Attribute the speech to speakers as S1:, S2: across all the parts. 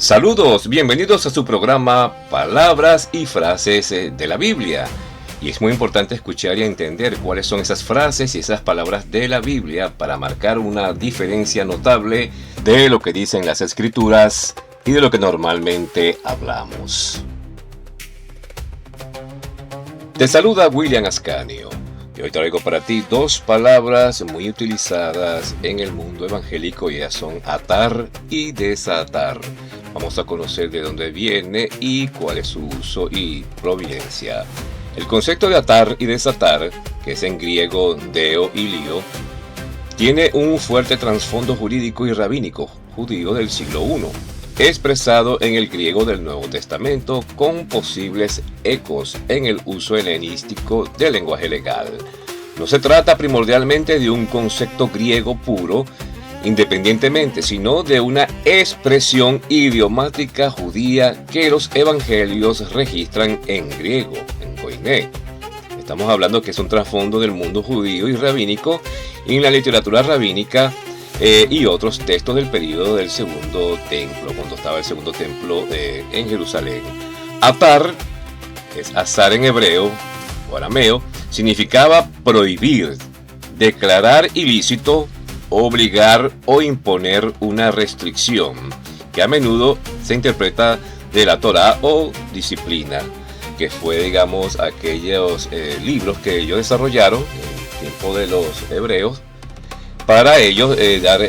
S1: Saludos, bienvenidos a su programa Palabras y Frases de la Biblia. Y es muy importante escuchar y entender cuáles son esas frases y esas palabras de la Biblia para marcar una diferencia notable de lo que dicen las Escrituras y de lo que normalmente hablamos. Te saluda William Ascanio. Y hoy traigo para ti dos palabras muy utilizadas en el mundo evangélico y ellas son atar y desatar. Vamos a conocer de dónde viene y cuál es su uso y proveniencia. El concepto de atar y desatar, que es en griego deo y lío, tiene un fuerte trasfondo jurídico y rabínico judío del siglo I, expresado en el griego del Nuevo Testamento con posibles ecos en el uso helenístico del lenguaje legal. No se trata primordialmente de un concepto griego puro, independientemente, sino de una expresión idiomática judía que los evangelios registran en griego, en koiné. Estamos hablando que es un trasfondo del mundo judío y rabínico y en la literatura rabínica y otros textos del período del Segundo Templo, cuando estaba el Segundo Templo en Jerusalén. Atar, es azar en hebreo o arameo, significaba prohibir, declarar ilícito, obligar o imponer una restricción, que a menudo se interpreta de la Torá o disciplina, que fue, digamos, aquellos libros que ellos desarrollaron en el tiempo de los hebreos, para ellos dar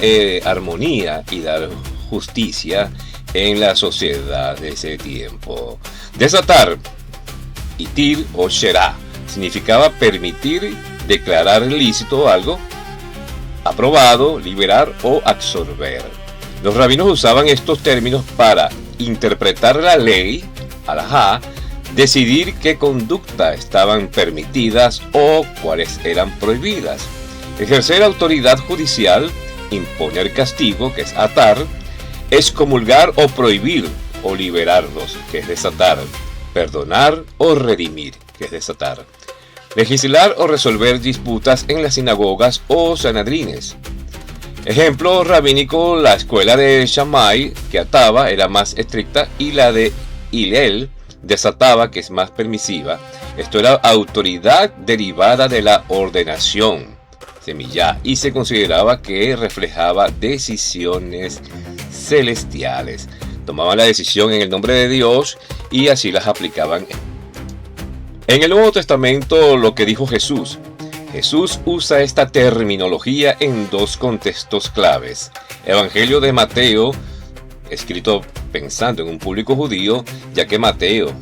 S1: armonía y dar justicia en la sociedad de ese tiempo. Desatar, itir o sherá, significaba permitir, declarar lícito algo, aprobado, liberar o absorber. Los rabinos usaban estos términos para interpretar la ley, alajá, decidir qué conducta estaban permitidas o cuáles eran prohibidas, ejercer autoridad judicial, imponer castigo, que es atar, excomulgar o prohibir o liberarlos, que es desatar, perdonar o redimir, que es desatar, legislar o resolver disputas en las sinagogas o sanedrines. Ejemplo rabínico, la escuela de Shammai, que ataba, era más estricta, y la de Hillel desataba, que es más permisiva. Esto era autoridad derivada de la ordenación, semilla, y se consideraba que reflejaba decisiones celestiales. Tomaban la decisión en el nombre de Dios y así las aplicaban. En el Nuevo Testamento, lo que dijo Jesús. Jesús usa esta terminología en dos contextos claves. Evangelio de Mateo, escrito pensando en un público judío, ya que Mateo,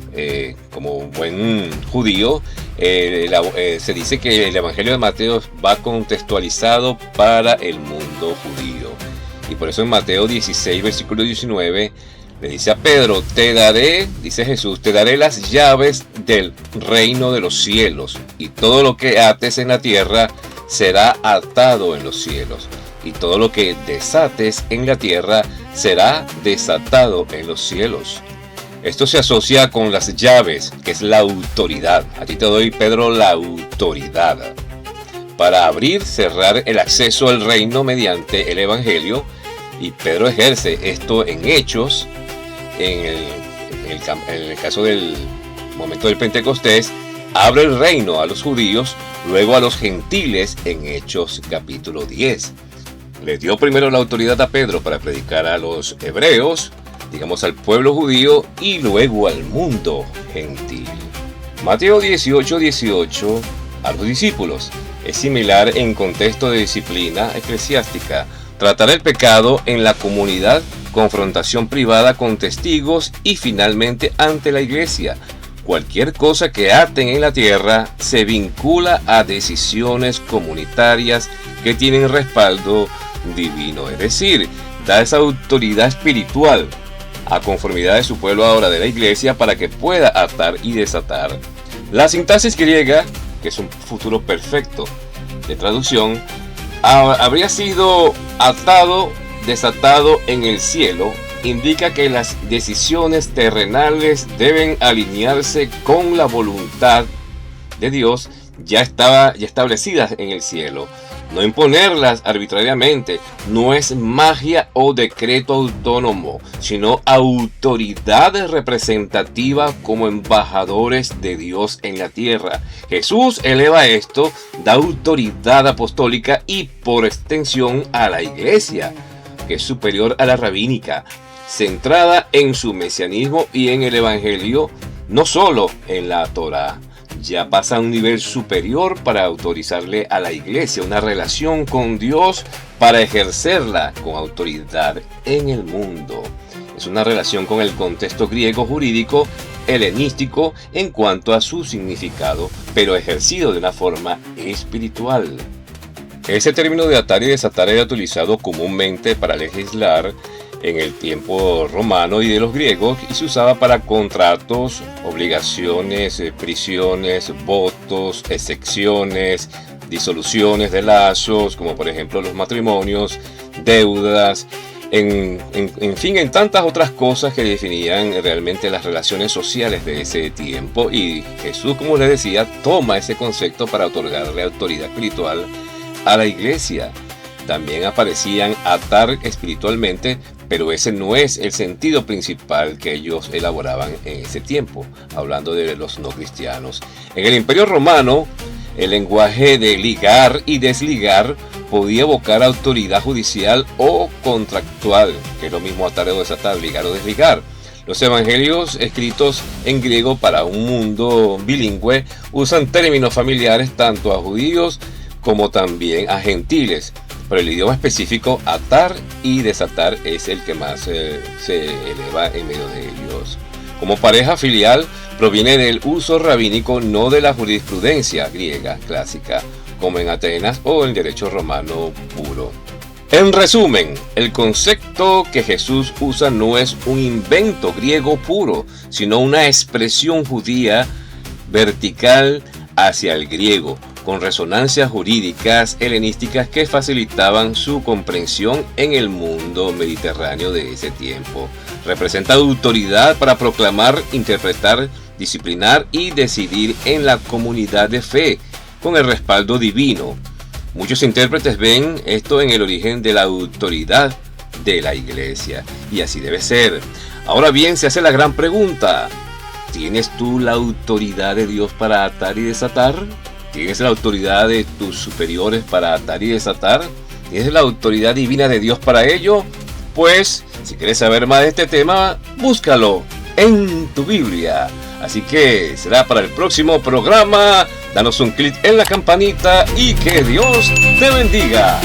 S1: como buen judío, se dice que el Evangelio de Mateo va contextualizado para el mundo judío. Y por eso en Mateo 16, versículo 19, le dice a Pedro, te daré, dice Jesús, te daré las llaves del reino de los cielos, y todo lo que ates en la tierra será atado en los cielos, y todo lo que desates en la tierra será desatado en los cielos. Esto se asocia con las llaves, que es la autoridad. A ti te doy, Pedro, la autoridad para abrir, cerrar el acceso al reino mediante el Evangelio, y Pedro ejerce esto en Hechos. En el caso del momento del Pentecostés, abre el reino a los judíos, luego a los gentiles en Hechos capítulo 10. Le dio primero la autoridad a Pedro para predicar a los hebreos, digamos al pueblo judío, y luego al mundo gentil. Mateo 18:18 a los discípulos. Es similar en contexto de disciplina eclesiástica. Tratar el pecado en la comunidad, confrontación privada con testigos y finalmente ante la iglesia. Cualquier cosa que aten en la tierra se vincula a decisiones comunitarias que tienen respaldo divino. Es decir, da esa autoridad espiritual a conformidad de su pueblo ahora de la iglesia para que pueda atar y desatar. La sintaxis griega, que es un futuro perfecto de traducción, habría sido atado, desatado en el cielo, indica que las decisiones terrenales deben alinearse con la voluntad de Dios ya establecidas en el cielo. no imponerlas arbitrariamente. No es magia o decreto autónomo, sino autoridad representativa como embajadores de Dios en la tierra. Jesús eleva esto, da autoridad apostólica y por extensión a la iglesia, que es superior a la rabínica, centrada en su mesianismo y en el evangelio, no solo en la Torá. Ya pasa a un nivel superior para autorizarle a la iglesia una relación con Dios para ejercerla con autoridad en el mundo. Es una relación con el contexto griego jurídico helenístico en cuanto a su significado, pero ejercido de una forma espiritual. Ese término de atar y desatar era utilizado comúnmente para legislar en el tiempo romano y de los griegos, y se usaba para contratos, obligaciones, prisiones, votos, excepciones, disoluciones de lazos, como por ejemplo los matrimonios, deudas, en fin, en tantas otras cosas que definían realmente las relaciones sociales de ese tiempo. Y Jesús, como les decía, toma ese concepto para otorgarle autoridad espiritual a la iglesia. También aparecían atar espiritualmente, pero ese no es el sentido principal que ellos elaboraban en ese tiempo, hablando de los no cristianos. En el Imperio Romano, el lenguaje de ligar y desligar podía evocar autoridad judicial o contractual, que es lo mismo atar o desatar, ligar o desligar. Los evangelios escritos en griego para un mundo bilingüe usan términos familiares tanto a judíos como también a gentiles. Pero el idioma específico, atar y desatar, es el que más se eleva en medio de ellos. Como pareja filial, proviene del uso rabínico, no de la jurisprudencia griega clásica, como en Atenas o el derecho romano puro. En resumen, el concepto que Jesús usa no es un invento griego puro, sino una expresión judía vertical hacia el griego, con resonancias jurídicas helenísticas que facilitaban su comprensión en el mundo mediterráneo de ese tiempo. Representa autoridad para proclamar, interpretar, disciplinar y decidir en la comunidad de fe, con el respaldo divino. Muchos intérpretes ven esto en el origen de la autoridad de la iglesia, y así debe ser. Ahora bien, se hace la gran pregunta: ¿tienes tú la autoridad de Dios para atar y desatar? ¿Tienes la autoridad de tus superiores para atar y desatar? ¿Tienes la autoridad divina de Dios para ello? Pues, si quieres saber más de este tema, búscalo en tu Biblia. Así que será para el próximo programa. Danos un clic en la campanita y que Dios te bendiga.